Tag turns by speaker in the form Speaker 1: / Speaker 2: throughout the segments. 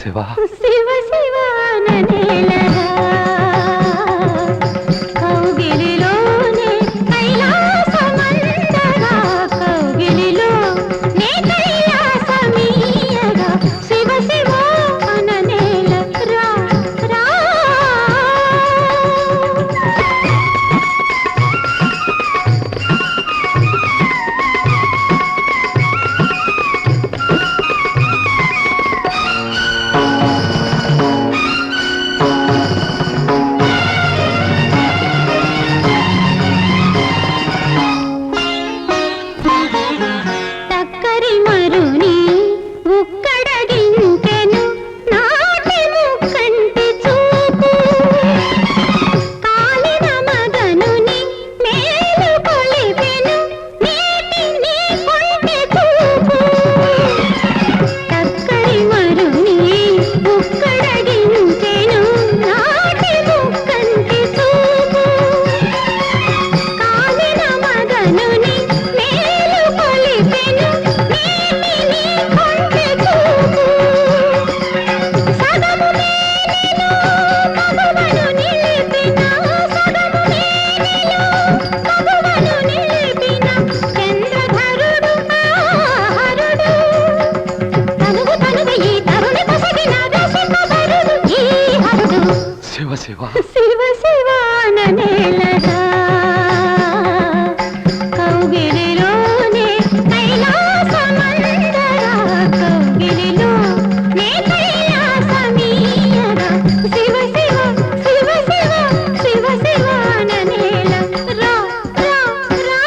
Speaker 1: శివ
Speaker 2: శివ శివాననేలరా కౌగిలిలోనే కైలాసమందగా కౌగిలిలో నే కైలాసమీయగా శివ శివాననేలరా రా
Speaker 1: శివ
Speaker 2: శివ శివాననేలరా కౌగిలిలోనే కైలాసమందగా కౌగిలిలో నే కైలాసమీయగా శివ శివ శివ శివ శివ శివాననేలరా రా రా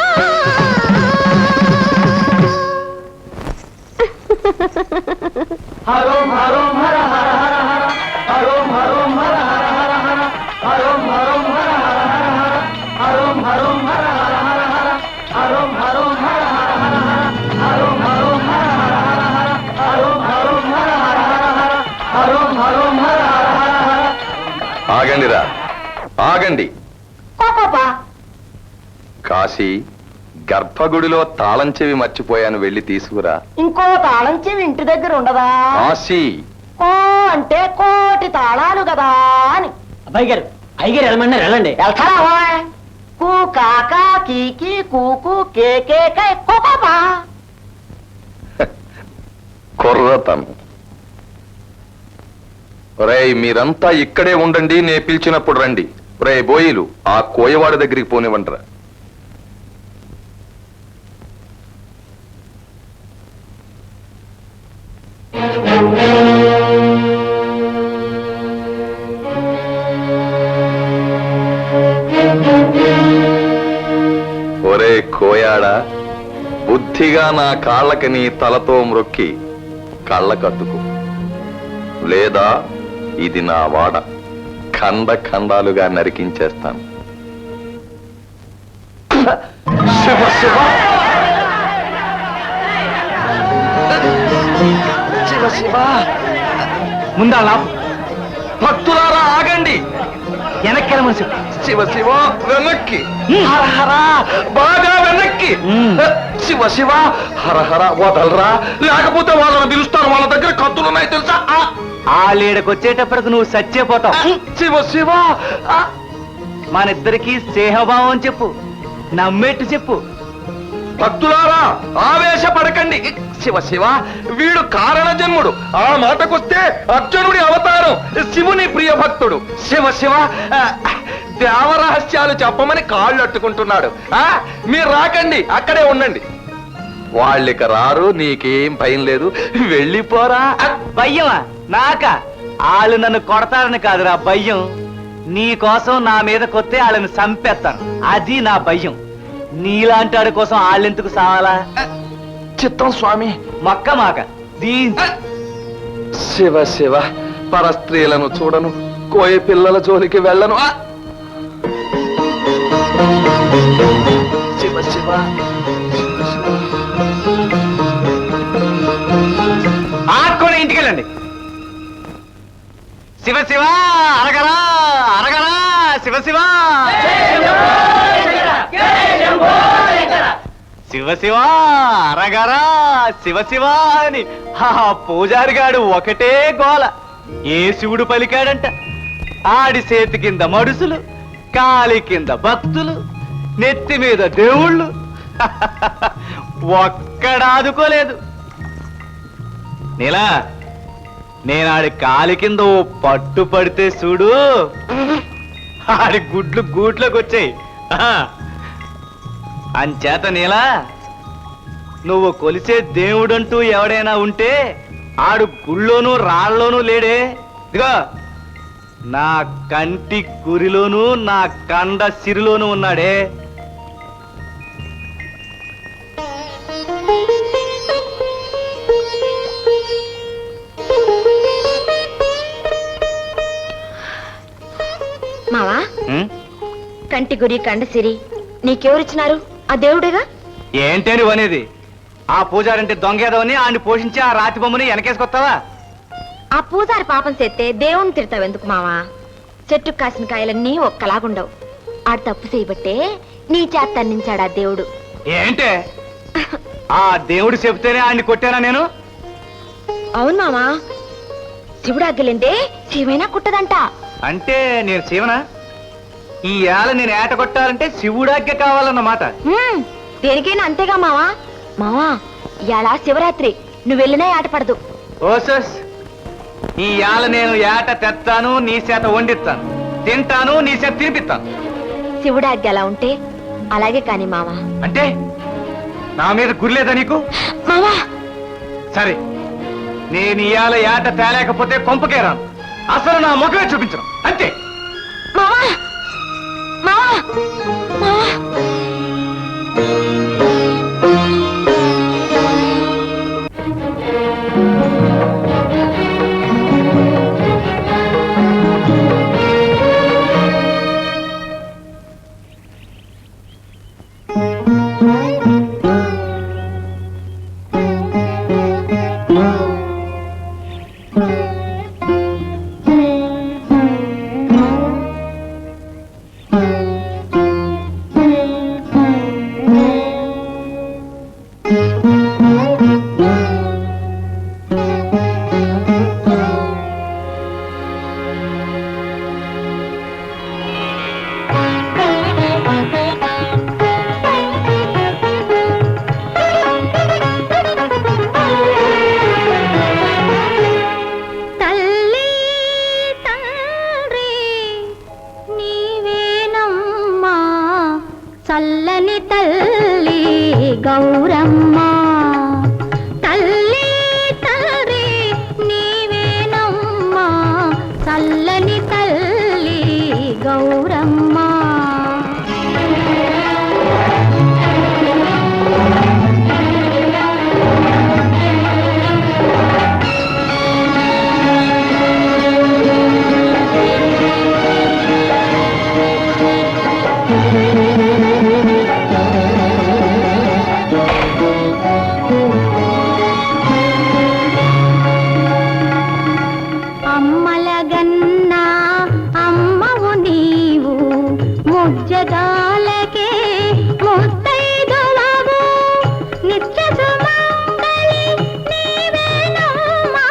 Speaker 3: హరోం హరోం హర హర హర హర హరోం హరోం హర హర హర హర హరోం హరోం హర హర హర హర హరోం హరోం హర హర హర హర హరోం హరోం హర హర హర హర హరోం హరోం హర హర హర హర హరోం హరోం హర హర హర హర హరోం హరోం హర హర హర హర.
Speaker 1: ఆగండిరా ఆగండి.
Speaker 2: కోపా
Speaker 1: కాశీ గర్భగుడిలో తాళం చెవి మర్చిపోయాను, వెళ్ళి తీసుకురా.
Speaker 3: ఇంకో తాళం చెవి ఇంటి దగ్గర ఉండదా?
Speaker 1: కాశీ
Speaker 3: కో అంటే కోటి తాళాలు కదా అని.
Speaker 4: అబ్బాయి గారు అయ్యగారు వెళ్ళమన్నారు, వెళ్ళండి.
Speaker 3: వెళ్తారా? కూ కాకా కీకి కూకు కేకే కోపా.
Speaker 1: కుర్రతను. ఒరేయ్ మీరంతా ఇక్కడే ఉండండి, నే పిలిచినప్పుడు రండి. ఒరేయ్ బోయిలు ఆ కోయవాడి దగ్గరికి పోనివ్వండిరా. ఒరే కోయాడా, బుద్ధిగా నా కాళ్ళకి నీ తలతో మ్రొక్కి కళ్ళ కట్టుకో, లేదా ఇది నా వాడ, ఖండ ఖండాలుగా నరికించేస్తాను. శివ శివ శివ శివ.
Speaker 4: ముందా
Speaker 1: భక్తులారా ఆగండి.
Speaker 4: వెనక్కి మనిషి
Speaker 1: శివ శివ వెనక్కి, హర హర బాగా వెనక్కి. శివ శివ హర హర వదలరా, లేకపోతే వాళ్ళని పిలుస్తాను, వాళ్ళ దగ్గర కత్తులున్నాయి తెలుసా.
Speaker 4: ఆ లీడకు వచ్చేటప్పటికి నువ్వు సచ్చిపోతావు.
Speaker 1: శివ శివ.
Speaker 4: మనిద్దరికి స్నేహభావం చెప్పు, నమ్మేట్టు చెప్పు.
Speaker 1: భక్తులారా ఆవేశపడకండి. శివ శివ వీడు కారణ జన్ముడు, ఆ మాటకొస్తే అర్జునుడి అవతారం, శివుని ప్రియ భక్తుడు. శివ శివ దేవరహస్యాలు చెప్పమని కాళ్ళు అట్టుకుంటున్నాడు. మీరు రాకండి, అక్కడే ఉండండి. వాళ్ళిక రారు, నీకేం భయం లేదు, వెళ్ళిపోరా.
Speaker 4: భయ్యమా నాక? వాళ్ళు నన్ను కొడతారని కాదురా భయ్యం, నీ కోసం నా మీద కొత్తే వాళ్ళని చంపేస్తాను, అది నా భయ్యం. నీలాంటి వాడి కోసం వాళ్ళెందుకు సావాలా?
Speaker 1: చిత్తం స్వామి.
Speaker 4: మక్క మాక
Speaker 1: శివ శివ పరస్త్రీలను చూడను, కోయ పిల్లల జోలికి వెళ్ళను. శివ శివ.
Speaker 4: ఆడుకొని ఇంటికి వెళ్ళండి. శివ శివ అరగరా అరగరా శివ శివ శివ శివ అరగరా శివ శివ అని పూజారి గాడు ఒకటే గోల. ఏ శివుడు పలికాడంట ఆడి చేతి కింద మడుసులు, కాలి కింద భక్తులు, నెత్తి మీద దేవుళ్ళు. ఒక్కడాదుకోలేదు. నీలా నేను ఆడి కాలి కింద ఓ పట్టు పడితే చూడు, ఆడి గుడ్లు గూట్లోకి వచ్చాయి. అంచేత నీలా నువ్వు కొలిసే దేవుడంటూ ఎవడైనా ఉంటే ఆడు గుళ్ళోనూ రాళ్ళలోనూ లేడే. ఇదిగో నా కంటి గురిలోనూ నా కండ సిరిలోనూ ఉన్నాడే.
Speaker 2: మావా,
Speaker 4: ఉం?
Speaker 2: కంటి గురి కండసిరి నీకెవరిచ్చినారు? ఆ దేవుడేగా.
Speaker 4: ఏంటే నువ్వు అనేది? ఆ పూజారంటే దొంగేదవని ఆడిని పోషించి ఆ రాతి బొమ్మని వెనకేసుకొస్తావా?
Speaker 2: ఆ పూజారి పాపం చేస్తే దేవుణ్ణి తిడతావెందుకు మావా? చెట్టు కాసిన కాయలన్నీ ఒక్కలాగుండవు. ఆడు తప్పు చేయబట్టే నీ చేత తన్నించాడు ఆ దేవుడు.
Speaker 4: ఏంటే ఆ దేవుడు చెబితేనే ఆడిని కొట్టానా నేను?
Speaker 2: అవును మావా, శివుడు అగ్గలిందే శివైనా కుట్టదంట.
Speaker 4: అంటే నేను శివనా? ఈ ఏళ నేను ఏట కొట్టాలంటే శివుడాగ్య కావాలన్నమాట.
Speaker 2: దేనికైనా అంతేగా మావా. మావా, ఇవాళ శివరాత్రి, నువ్వు వెళ్ళినా ఆటపడదు.
Speaker 4: ఓసస్, ఈ ఏళ నేను ఏట తెస్తాను, నీ చేత వండిస్తాను, తింటాను, నీ చేత తినిపిస్తాను.
Speaker 2: శివుడాగ్య అలా ఉంటే అలాగే కాని మావా.
Speaker 4: అంటే నా మీద గురిలేదా నీకు?
Speaker 2: మావా,
Speaker 4: సరే, నేను ఇవాళ ఏట తేలేకపోతే కొంపకే రాను. అసలు నా ముఖమే చూపించను, అంతే.
Speaker 2: మావా, మావా, మావా. చల్లని తల్లి గౌరమ్మ, తల్లి తల్లి నీవేనమ్మ, చల్లని తల్లి గౌరమ్మ. అమ్మలగన్నా అమ్మవు నీవు, ముజ్జగాలకే ముత్తైదువవు, నిత్య సుమంగళి నీవేనమ్మా,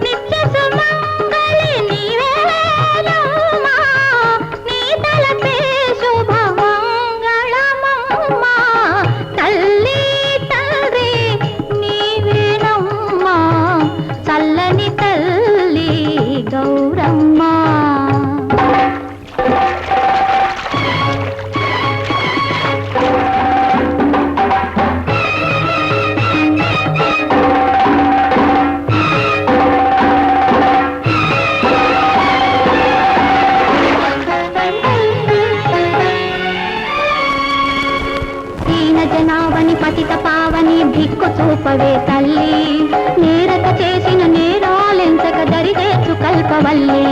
Speaker 2: నిత్య సుమంగళి నీవేనమ్మా, నీ తలపే శుభమంగళమమ్మా, తల్లి తల్లి నీవేనమ్మా, చల్లని తల్లి గౌరమ్మ. దీన జనావని పతిత పావని దిక్కు చూపవే తల్లి, నేరక చేసిన నేరాలెంతక దరిదేచు కల్పవల్లి.